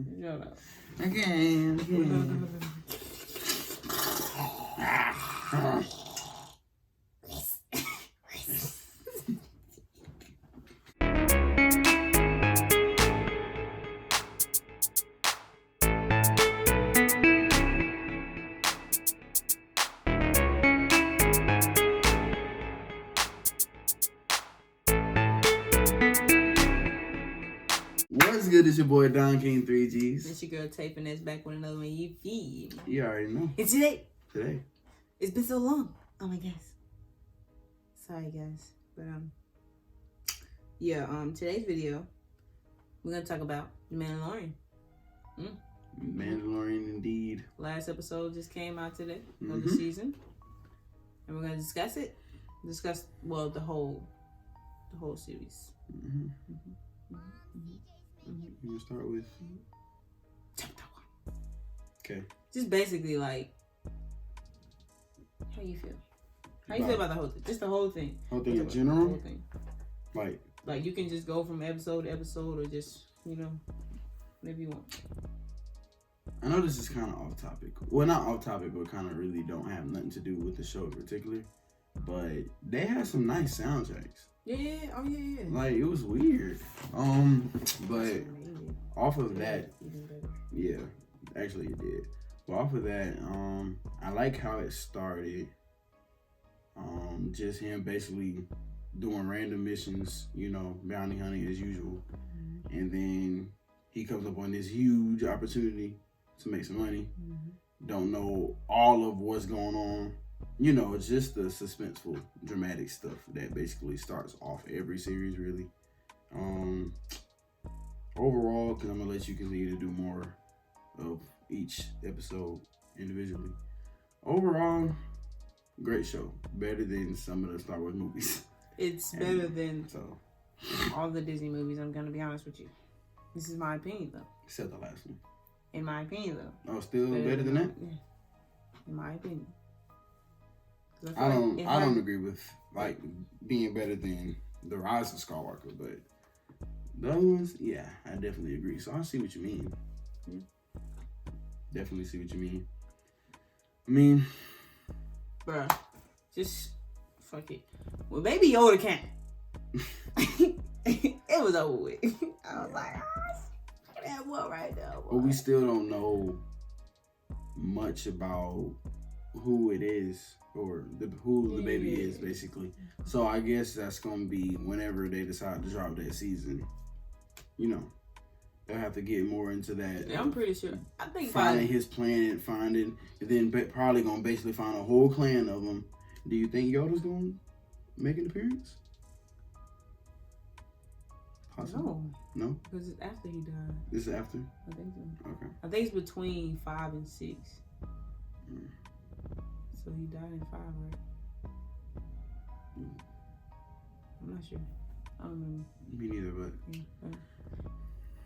Shut up. Okay. What's good? It's your boy Don King 3Gs. It's your girl taping this back with another one. You feed. You already know. It's today. Today. It's been so long. Oh my gosh. Sorry guys, but today's video we're gonna talk about the Mandalorian. Mandalorian indeed. Last episode just came out today of the season, and we're gonna discuss it. The whole series. You gonna start with Chapter 1. Okay. Just basically like, how you feel? How you feel about the whole thing? Just the whole thing. Whole thing in general? Whole thing. Like you can just go from episode to episode, or just, whatever you want. I know this is kind of off topic. Well, not off topic, but kind of really don't have nothing to do with the show in particular. But they had some nice soundtracks. Yeah. Oh yeah. Like, it was weird. But off of that, yeah, actually it did. But off of that, I like how it started. Just him basically doing random missions, bounty hunting as usual. And then he comes up on this huge opportunity to make some money. Don't know all of what's going on. It's just the suspenseful, dramatic stuff that basically starts off every series, really. Overall, because I'm going to let you continue to do more of each episode individually. Overall, great show. Better than some of the Star Wars movies. It's better than all the Disney movies, I'm going to be honest with you. This is my opinion, though. Except the last one. In my opinion, though. Oh, still better than that? Yeah. In my opinion. I don't agree with being better than The Rise of Skywalker, but the other ones, yeah, I definitely agree. So I see what you mean. Definitely see what you mean. Bruh, just fuck it. Well, Baby Yoda came. It was over with. I was like, that one right there. Boy. But we still don't know much about who it is, or who the baby is, basically. So I guess that's gonna be whenever they decide to drop that season. They'll have to get more into that. Yeah, I'm pretty sure. I think finding his planet, and then probably gonna basically find a whole clan of them. Do you think Yoda's gonna make an appearance? Possible. No, because it's after he died. This is after? I think so. Okay. I think it's between 5 and 6. So he died in 5, right? I'm not sure. I don't remember. Me neither, but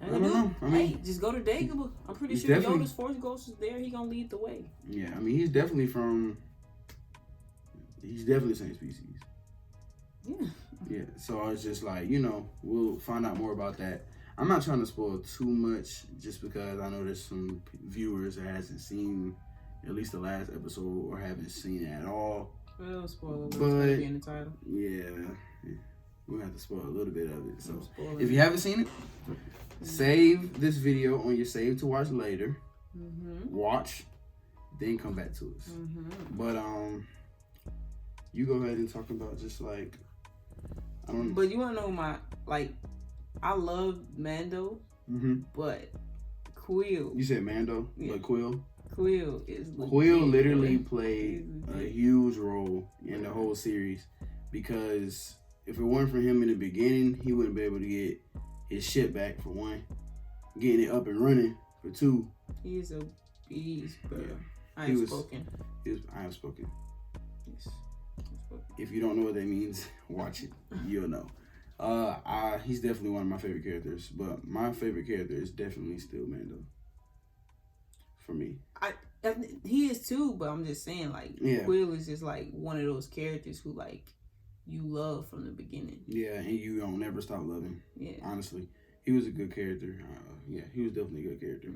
I don't know. I mean, just go to Dagobah. I'm pretty sure Yoda's Force Ghost is there. He gonna lead the way. Yeah, I mean, he's definitely the same species. Yeah. Yeah, so it's just like, we'll find out more about that. I'm not trying to spoil too much, just because I know there's some viewers that hasn't seen at least the last episode or haven't seen it at all. Well, spoiler, but it's gonna be in the title. Yeah, we'll have to spoil a little bit of it. So if you haven't seen it, save this video on your save to watch later. Watch, then come back to us. But you go ahead and talk about just like, I don't know. But you wanna know I love Mando, but Quill. You said Mando, but Quill? Quill literally played a huge role in the whole series, because if it weren't for him in the beginning, he wouldn't be able to get his ship back, for one, getting it up and running, for two. He is a beast, bro. Yeah. I have spoken. Yes. If you don't know what that means, watch it. You'll know. He's definitely one of my favorite characters, but my favorite character is definitely still Mando. For me. He is too, but I'm just saying, Quill is just one of those characters who you love from the beginning. Yeah, and you don't never stop loving. Yeah. Honestly. He was a good character. Yeah, he was definitely a good character.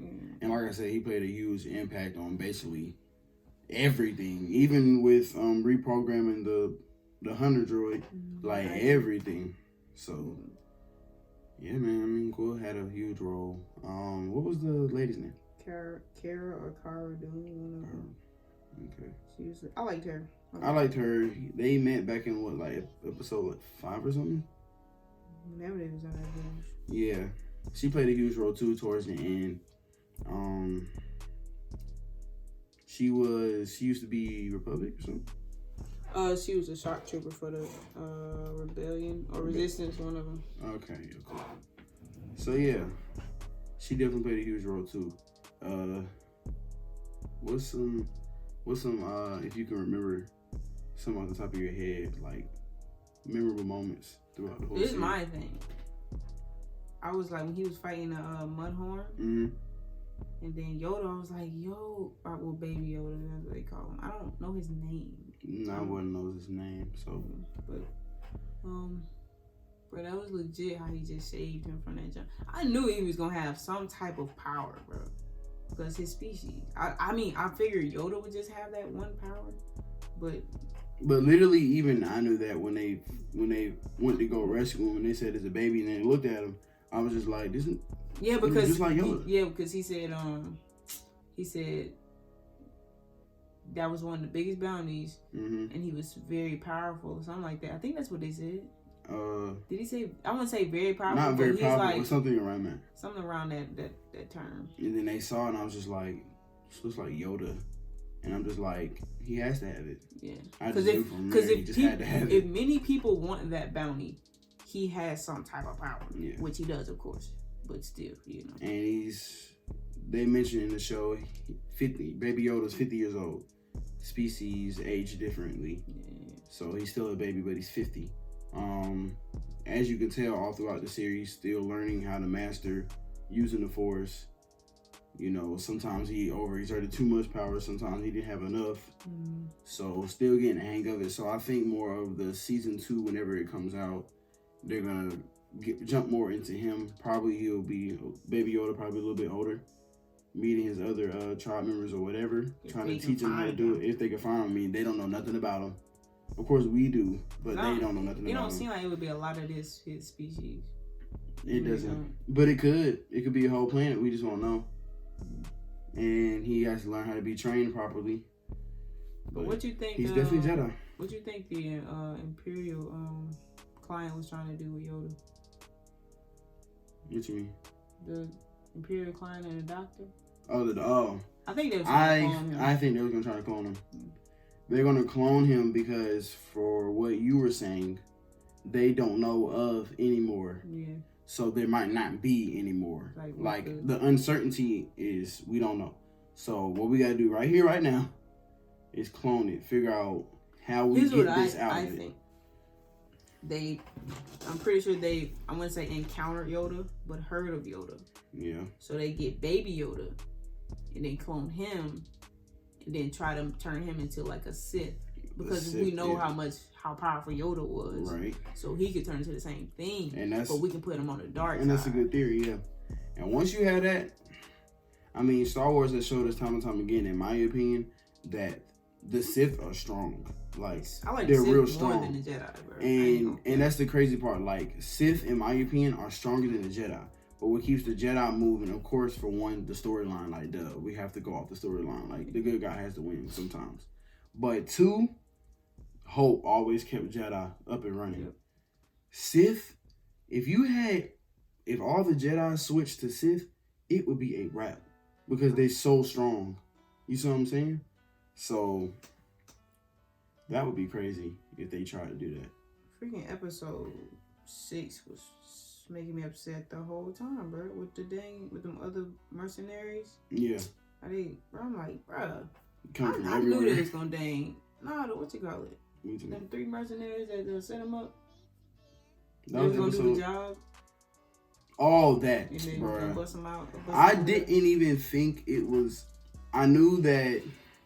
And like I said, he played a huge impact on basically everything, even with reprogramming the Hunter droid, like everything. So yeah, man. I mean, Quill had a huge role. What was the lady's name? Kara or Cara Dune. Okay. I liked her. I liked her. They met back in what, like episode 5 or something. Whenever they was on that bench. Yeah, she played a huge role too towards the end. She used to be Republic or something. She was a shock trooper for the rebellion or resistance, one of them. Okay. So yeah, she definitely played a huge role too. What's some if you can remember some off the top of your head, like memorable moments throughout the whole This series? is my thing. I was like, when he was fighting Mudhorn, and then Yoda, I was like, yo, well, Baby Yoda, that's what they call him. I don't know his name. No, I wouldn't know his name, so. But that was legit how he just saved him from that jump. I knew he was gonna have some type of power, bro, because his species. I mean, I figured Yoda would just have that one power, but literally, even I knew that when they went to go rescue him and they said it's a baby and they looked at him, I was just like, this is because just like Yoda. Because he said that was one of the biggest bounties, and he was very powerful or something like that. I think that's what they said. Did he say? I wouldn't say very powerful. Not very powerful, like, but something around that. Something around that term. And then they saw it, and I was just like, this looks like Yoda, and I'm just like, he has to have it. Yeah. Because if many people want that bounty, he has some type of power, which he does, of course. But still, And they mentioned in the show, Baby Yoda's 50 years old. Species age differently. Yeah. So he's still a baby, but he's 50. As you can tell all throughout the series, still learning how to master using the Force. Sometimes he overexerted too much power, sometimes he didn't have enough. So still getting the hang of it. So I think more of the season 2, whenever it comes out, they're gonna jump more into him. Probably he'll be Baby Yoda, probably a little bit older, meeting his other tribe members or whatever, trying to teach him how to do it if they can find him. I mean, they don't know nothing about him. Of course we do, but they don't know nothing about him. It don't seem like it would be a lot of his species. It doesn't. But it could. It could be a whole planet. We just won't know. And he has to learn how to be trained properly. But what you think? He's definitely Jedi. What you think the Imperial client was trying to do with Yoda? What you mean? The Imperial client and the doctor. I think they were trying to clone him. I think they were gonna try to clone him. They're gonna clone him because, for what you were saying, they don't know of anymore. Yeah. So there might not be anymore. Like the uncertainty is we don't know. So what we gotta do right here, right now, is clone it. Figure out how we get this out of it. I'm pretty sure I wouldn't say encountered Yoda, but heard of Yoda. Yeah. So they get Baby Yoda, and then clone him, and then try to turn him into like a Sith, because we know how powerful Yoda was. Right. So he could turn into the same thing, but we can put him on the dark side. And that's a good theory, yeah. And once you have that, I mean, Star Wars has showed us time and time again, in my opinion, that the Sith are strong. Like, they're real strong. More than the Jedi, bro. And that's the crazy part. Like, Sith, in my opinion, are stronger than the Jedi. But what keeps the Jedi moving, of course, for one, the storyline. Like, we have to go off the storyline. Like, the good guy has to win sometimes. But 2, Hope always kept Jedi up and running. Yep. Sith, if all the Jedi switched to Sith, it would be a wrap. Because they're so strong. You see what I'm saying? So that would be crazy if they tried to do that. Freaking episode 6 was making me upset the whole time, bro. With them other mercenaries. Yeah. I'm like, bro. I knew they was gonna what you call it? Them 3 mercenaries that set them up. They was gonna do the job. All that, bro. Bust them out. I didn't even think it was. I knew that.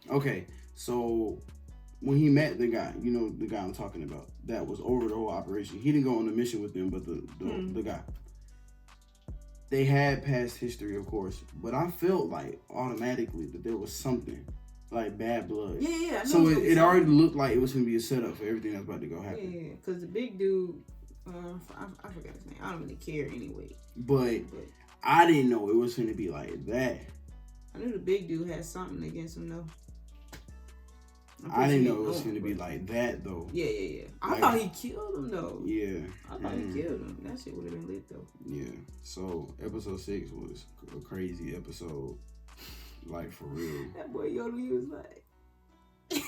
Okay, so when he met the guy, the guy I'm talking about, that was over the whole operation. He didn't go on the mission with them, but the guy. they had past history, of course, but I felt like automatically that there was something like bad blood. Yeah. So it already looked like it was gonna be a setup for everything that's about to go happen. Yeah, because the big dude, I forgot his name. I don't really care anyway. But I didn't know it was gonna be like that. I knew the big dude had something against him though. I didn't know it was gonna be like that though. Yeah. I thought he killed him though. Yeah. I thought he killed him. That shit would have been lit though. Yeah. So episode 6 was a crazy episode. Like for real. That boy Yoda, he was like, he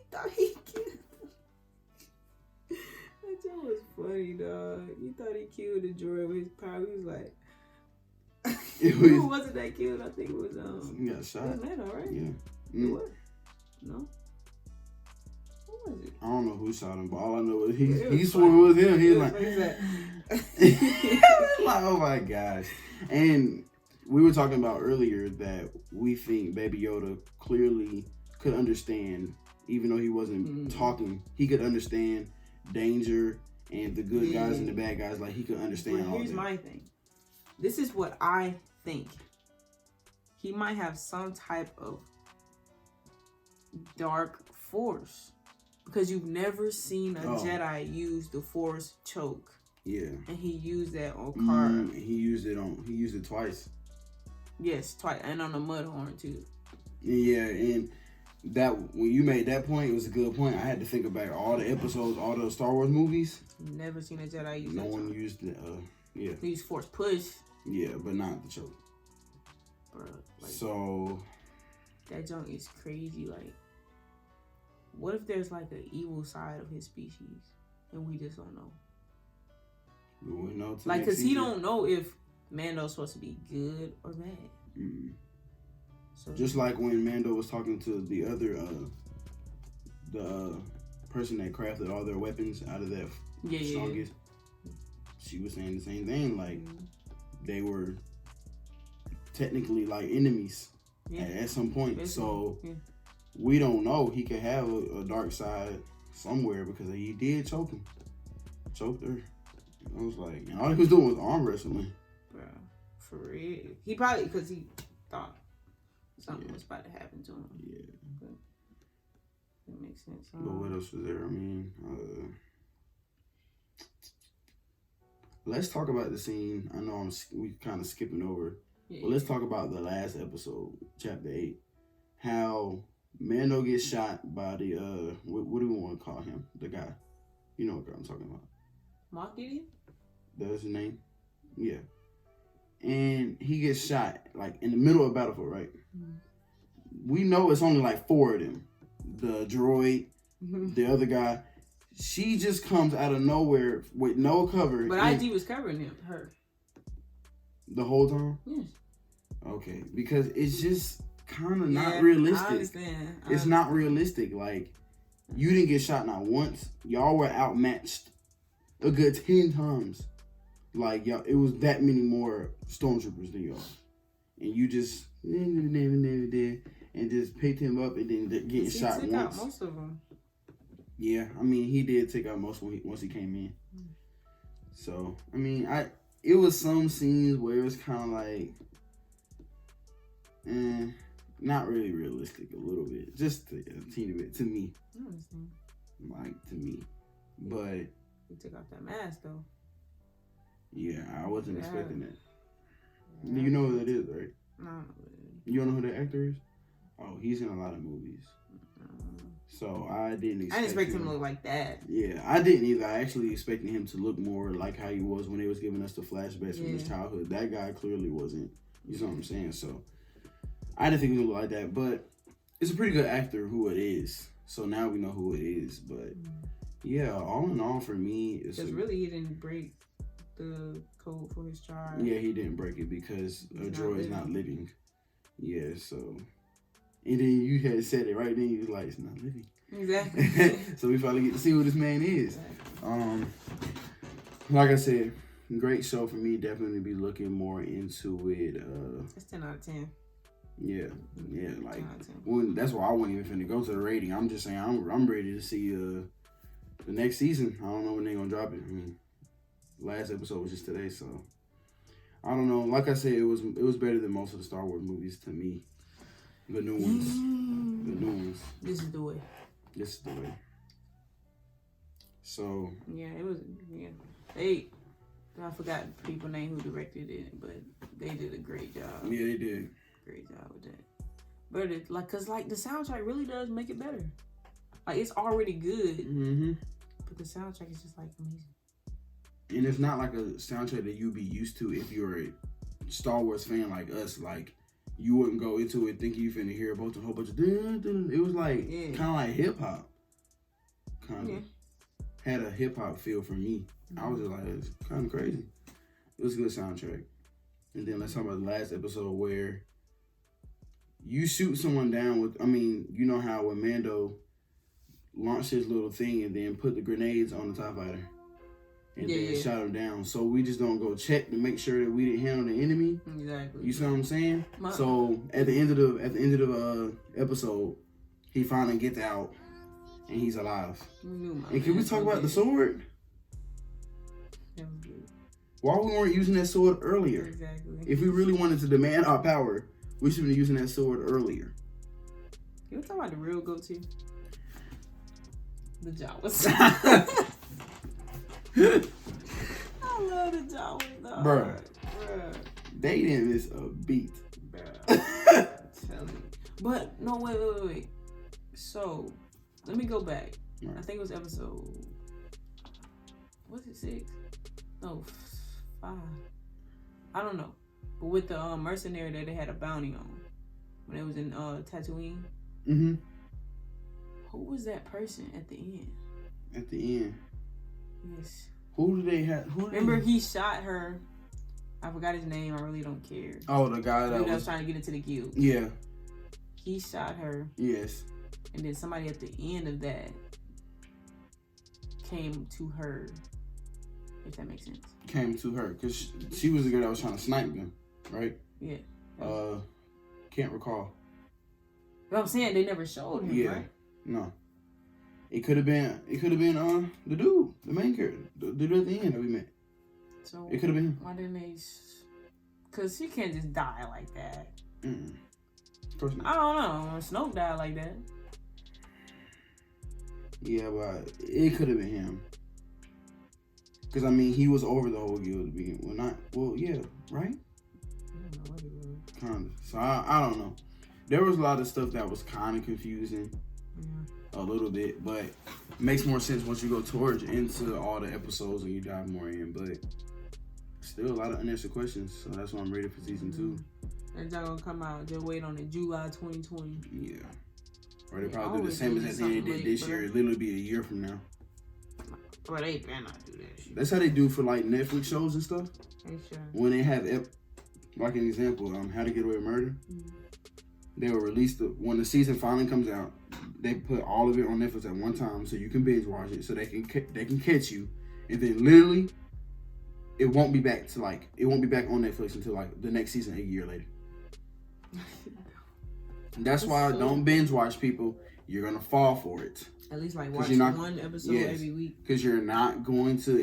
thought he killed him. That joke was funny, dog. He thought he killed the droid with his power. He was like, who was it that killed? I think it was he got shot. It was Mando, right? Yeah. What? No. Who was it? I don't know who shot him, but all I know is he swore it was him. He was like, like, oh my gosh. And we were talking about earlier that we think Baby Yoda clearly could understand, even though he wasn't talking, he could understand danger and the good guys and the bad guys. Like, he could understand all that. Here's my thing. This is what I think. He might have some type of dark force. Because you've never seen a Jedi use the force choke. Yeah. And he used that on Carl. He used it twice. Yes, twice. And on the Mudhorn too. Yeah, and that when you made that point, it was a good point. I had to think about all the episodes, all the Star Wars movies. Never seen a Jedi use no one used it. Yeah. They used force push. Yeah, but not the choke. Bruh, like, so that junk is crazy. Like, what if there's like an evil side of his species and we just don't know? We wouldn't know. Like, cause he don't know if Mando's supposed to be good or bad. Mm. So just like when Mando was talking to the other, the person that crafted all their weapons out of that strongest, she was saying the same thing. Like, they were technically like enemies at some point. Basically. So we don't know. He could have a dark side somewhere because he did choked her. I was like, and all he was doing was arm wrestling. Bro, for real. He probably, because he thought something was about to happen to him. Yeah. But that makes sense. But what else was there? I mean, let's talk about the scene. I know we kind of skipping over. But let's talk about the last episode, chapter 8. How Mando gets shot by the, what do we want to call him? The guy. You know what guy I'm talking about. Moff Gideon? That's his name? Yeah. And he gets shot, like, in the middle of Battlefield, right? Mm-hmm. We know it's only like 4 of them. The droid, the other guy. She just comes out of nowhere with no cover. But IG was covering her. The whole time? Yes. Okay. Because it's just kind of not realistic. I understand. It's not realistic. Like, you didn't get shot not once. Y'all were outmatched a good 10 times. Like, y'all, it was that many more stormtroopers than y'all. And you just and just picked him up and then getting shot once. He took out most of them. Yeah, I mean, he did take out most once he came in. So, I mean, it was some scenes where it was kind of like, not really realistic a little bit. Just a teeny bit to me. I understand. Like, to me. But he took off that mask, though. Yeah, I wasn't expecting that. You know who that is, right? No. You don't know who the actor is? Oh, he's in a lot of movies. So I didn't expect him to look like that. Yeah, I didn't either. I actually expected him to look more like how he was when they was giving us the flashbacks from his childhood. That guy clearly wasn't. You know what I'm saying? So I didn't think he would look like that. But it's a pretty good actor who it is. So now we know who it is. But yeah, all in all for me, it's because really he didn't break the code for his child. Yeah, he didn't break it because a droid is not living. Yeah, so. And then you had said it right then. You was like, it's not living. Exactly. So we finally get to see who this man is. Exactly. Like I said, great show for me. Definitely be looking more into it. It's 10 out of 10. Yeah, like that's why I wasn't even finna go to the rating. I'm just saying I'm ready to see the next season. I don't know when they're gonna drop it. I mean, last episode was just today, so I don't know. Like I said, it was better than most of the Star Wars movies to me. The new ones. The new ones. This is the way. This is the way. So. Yeah, it was. Yeah, I forgot people's name who directed it, but they did a great job. Yeah, they did. Great job with that. But it, cause the soundtrack really does make it better. Like, it's already good. Mm-hmm. But the soundtrack is just amazing. And it's not like a soundtrack that you'd be used to if you're a Star Wars fan like us. Like, you wouldn't go into it thinking you finna hear a whole bunch of it was like kind of like hip hop. Kind of had a hip hop feel for me. I was just like, it's kind of crazy. It was a good soundtrack. And then let's talk about the last episode where you shoot someone down with, you know how when Mando launched his little thing and then put the grenades on the TIE fighter and then shot him down. So we just don't go check to make sure that we didn't handle the enemy. Exactly. You see what I'm saying? So at the end of the episode, he finally gets out and he's alive. And can we talk about the sword? Why we weren't using that sword earlier? Exactly. If we really wanted to demand our power, we should have been using that sword earlier. Can we talk about the real go-to? The Jawas. I love the Jawas, though. Bruh. They didn't miss a beat. Bruh. But, no, wait. So, let me go back. Right. I think it was episode... Was it 6? No, 5. I don't know. But with the mercenary that they had a bounty on. When it was in Tatooine. Mm-hmm. Who was that person at the end? At the end? Yes. Who did they have? Remember he shot her. I forgot his name. I really don't care. Oh, the guy that was trying to get into the guild. Yeah. He shot her. Yes. And then somebody at the end of that came to her. If that makes sense. Came to her. Because she was the girl that was trying to snipe them. Right? Yeah. Can't recall. But I'm saying they never showed him, right? No. It could have been the dude, the main character, the dude at the end that we met. So it could have been him. Why didn't they? Because he can't just die like that. Of course not. I don't know. Snoke died like that. Yeah, but it could have been him. Because he was over the whole guild to begin with. Yeah, right? I don't know what he was. Kind of. So I don't know. There was a lot of stuff that was kind of confusing. Yeah. A little bit, but it makes more sense once you go towards into all the episodes and you dive more in. But still a lot of unanswered questions, so that's why I'm ready for season 2. It's not gonna come out. Just wait on it, July 2020. Yeah. Or they probably do the same as they did this year. It'll literally be a year from now. But they better not do that shit. That's how they do for like Netflix shows and stuff. They should. When they have, like an example, How to Get Away with Murder. Mm-hmm. They will release when the season finally comes out. They put all of it on Netflix at one time, so you can binge watch it, so they can catch you, and then literally, it won't be back on Netflix until like the next season a year later. That's why I don't binge watch, people. You're gonna fall for it. At least watch one episode every week. Because you're not going to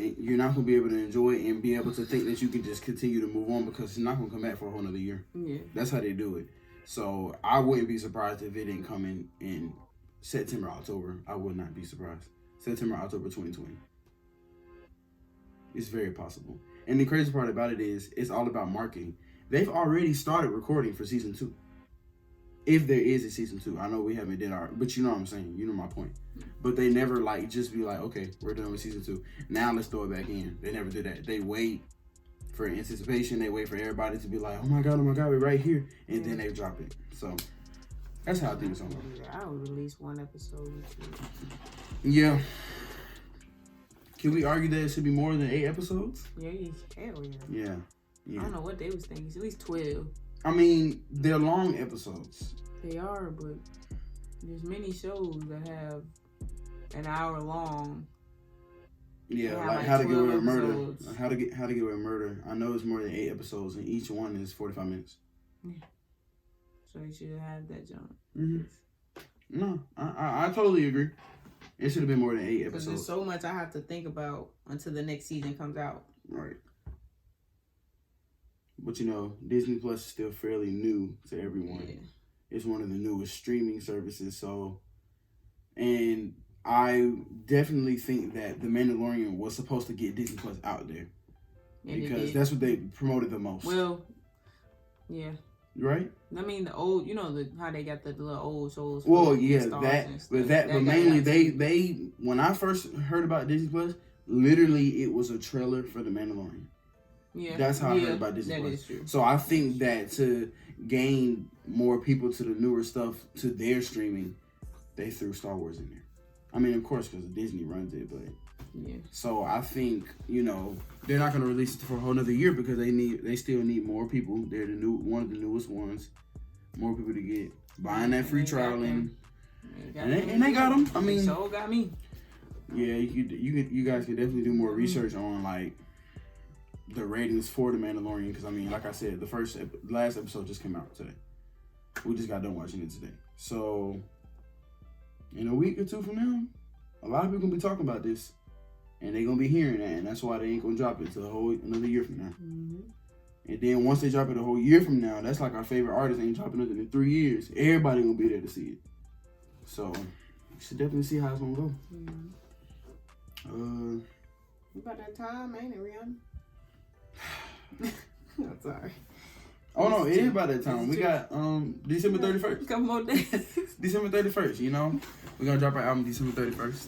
be able to enjoy it and be able to think that you can just continue to move on because it's not gonna come back for a whole nother year. Yeah. That's how they do it. So I wouldn't be surprised if it didn't come in September, October. I would not be surprised. September, October 2020. It's very possible. And the crazy part about it is it's all about marketing. They've already started recording for season 2. If there is a season 2. I know we haven't did our, but you know what I'm saying. You know my point. But they never just be like, okay, we're done with season 2. Now let's throw it back in. They never do that. They wait for anticipation. They wait for everybody to be like, oh my God, we're right here. And then they drop it. So that's how I think it's going to work. I would release one episode each week. Yeah. Can we argue that it should be more than 8 episodes? Yeah, hell yeah. Yeah. I don't know what they was thinking. It's at least 12. They're long episodes. They are, but there's many shows that have an hour long. Yeah, like How to Get Away with Murder. How to Get Away with Murder. I know it's more than 8 episodes, and each one is 45 minutes. Yeah. So they should have that jump. Mm-hmm. No, I totally agree. It should have been more than 8 episodes. Because there's so much I have to think about until the next season comes out. Right. But Disney Plus is still fairly new to everyone. Yeah. It's one of the newest streaming services. So, and I definitely think that The Mandalorian was supposed to get Disney Plus out there. Because that's what they promoted the most. Well, yeah. Right? I mean, the old, how they got the little old shows. Well, yeah, but mainly they when I first heard about Disney Plus, literally it was a trailer for The Mandalorian. Yeah, that's how I heard about Disney Plus. Is true. So I think that to gain more people to the newer stuff to their streaming, they threw Star Wars in there. I mean, of course, because Disney runs it, but yeah. So I think they're not going to release it for a whole another year because they still need more people. They're one of the newest ones. More people to get buying that free trial and they got them. I mean, so got me. Yeah, you guys can definitely do more research on like the ratings for The Mandalorian because I mean, like I said, the last episode just came out today. We just got done watching it today. So in a week or two from now, a lot of people gonna be talking about this. And they're going to be hearing that, and that's why they ain't going to drop it until another year from now. Mm-hmm. And then once they drop it a whole year from now, that's like our favorite artist ain't dropping nothing in 3 years. Everybody going to be there to see it. So, you should definitely see how it's going to go. Mm-hmm. About that time, ain't it, Rihanna? I'm sorry. Oh, no, it is about that time. We got December 31st. Couple more days. December 31st, We're going to drop our album December 31st.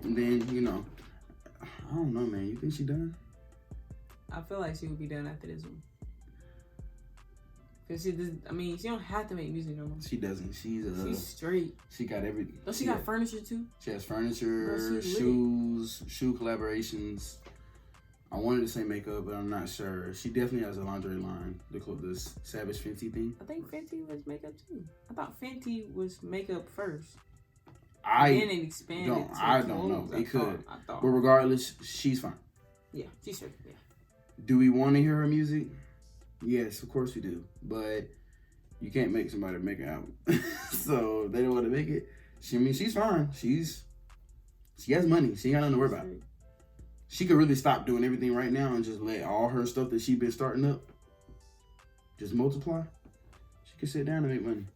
And then, I don't know, man. You think she done? I feel like she would be done after this one. Cause she don't have to make music no more. She doesn't. She's straight. She got everything. Oh, she got furniture too? She has furniture, shoes, shoe collaborations. I wanted to say makeup, but I'm not sure. She definitely has a lingerie line. This Savage Fenty thing. I think Fenty was makeup too. I thought Fenty was makeup first. I don't know. It could. But regardless, she's fine. Yeah, she's straight. Yeah. Do we want to hear her music? Yes, of course we do. But you can't make somebody make an album. So if they don't want to make it. She's fine. She has money. She ain't got nothing to worry about. She could really stop doing everything right now and just let all her stuff that she's been starting up just multiply. She could sit down and make money.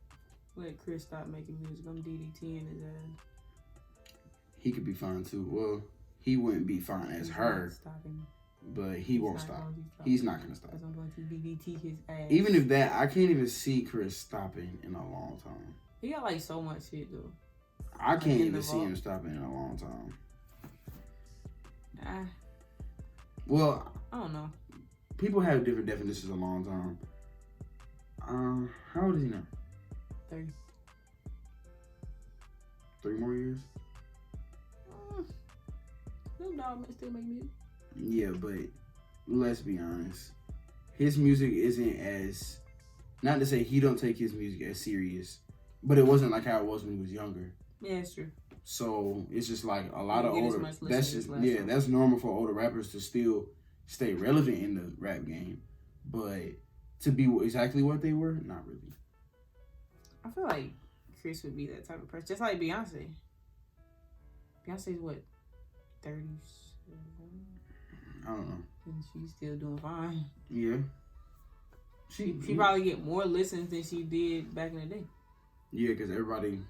Let Chris stop making music. I'm DDT in his ass. He could be fine too. Well, he wouldn't be fine as her, but he won't stop. He's not gonna stop. I'm going to DDT his ass. Even if that, I can't even see Chris stopping in a long time. He got like so much shit though. I can't even see him stopping in a long time. Well, I don't know. People have different definitions of a long time. How old is he now? 30. 3 more years? Them dog still make music. Yeah, but let's be honest. His music isn't as, not to say he don't take his music as serious, but it wasn't like how it was when he was younger. Yeah, it's true. So it's just like a lot of older, that's normal for older rappers to still stay relevant in the rap game. But to be exactly what they were, not really. I feel like Chris would be that type of person. Just like Beyonce. Beyonce's what? 30s? I don't know. And she's still doing fine. Yeah. She probably get more listens than she did back in the day. Yeah, because everybody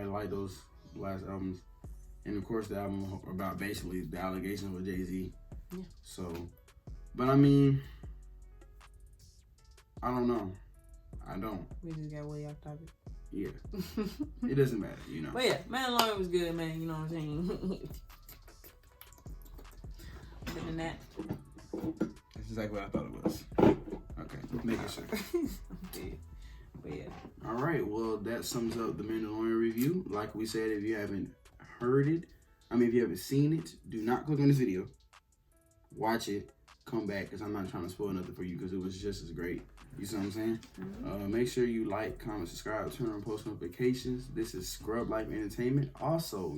liked those last albums. And of course the album about basically the allegations with Jay-Z. Yeah. So, but I mean, I don't know. I don't. We just got way off topic. Yeah. It doesn't matter, But yeah, Mandalorian was good, man. You know what I'm saying? Other than that. That's exactly what I thought it was. Okay, making sure. But yeah. All right, well, that sums up the Mandalorian review. Like we said, if you haven't heard it, if you haven't seen it, do not click on this video. Watch it. Come back, because I'm not trying to spoil nothing for you, because it was just as great. You see what I'm saying? Mm-hmm. Make sure you like, comment, subscribe, turn on post notifications. This is Scrub Life Entertainment. Also,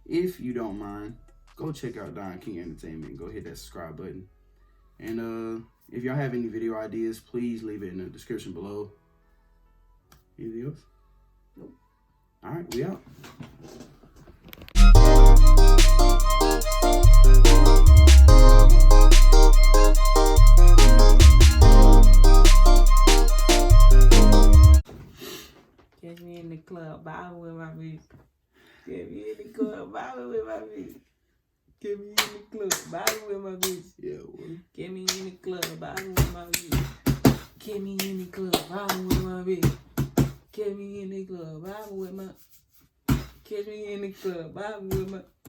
if you don't mind, go check out Don King Entertainment. Go hit that subscribe button. And if y'all have any video ideas, please leave it in the description below. Anything else? Nope. All right, we out. in the club, bobbing with my bitch. Get me in the club, bobbing with my bitch. Get me in the club, bobbing with my bitch. Yeah, what? Get me in the club, bobbing with my bitch. Get me in the club, bobbing with my bitch. Get me in the club, bobbing with my. Get me in the club, bobbing with my.